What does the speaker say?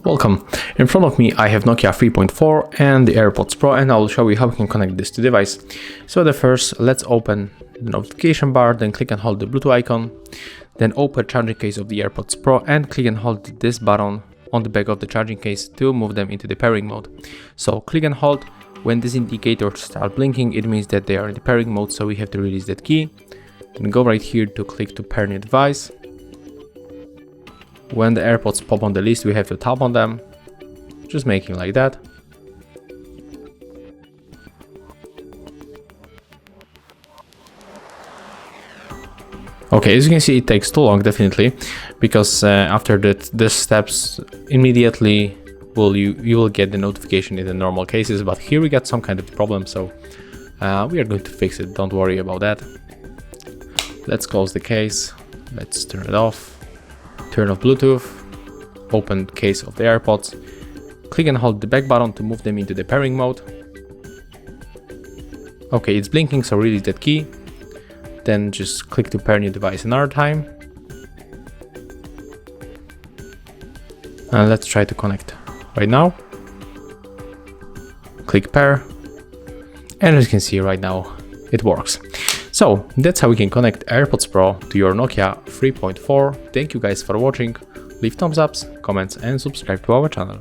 Welcome. In front of me I have Nokia 3.4 and the AirPods Pro, and I'll show you how we can connect this to the device. So first, let's open the notification bar, then click and hold the Bluetooth icon, then open charging case of the AirPods Pro and click and hold this button on the back of the charging case to move them into the pairing mode. So click and hold. When this indicator starts blinking, it means that they are in the pairing mode, so we have to release that key. Then go right here to click to pair new device. When the AirPods pop on the list, we have to tap on them, just making like that. Okay, as you can see, it takes too long, definitely, because after this steps, immediately you will get the notification in the normal cases, but here we got some kind of problem, so we are going to fix it, don't worry about that. Let's close the case, let's turn it off. Turn off Bluetooth, open case of the AirPods, click and hold the back button to move them into the pairing mode. Okay, it's blinking, so release that key. Then just click to pair new device another time. And let's try to connect right now. Click pair. And as you can see right now, it works. So that's how we can connect AirPods Pro to your Nokia 3.4. Thank you guys for watching. Leave thumbs ups, comments and subscribe to our channel.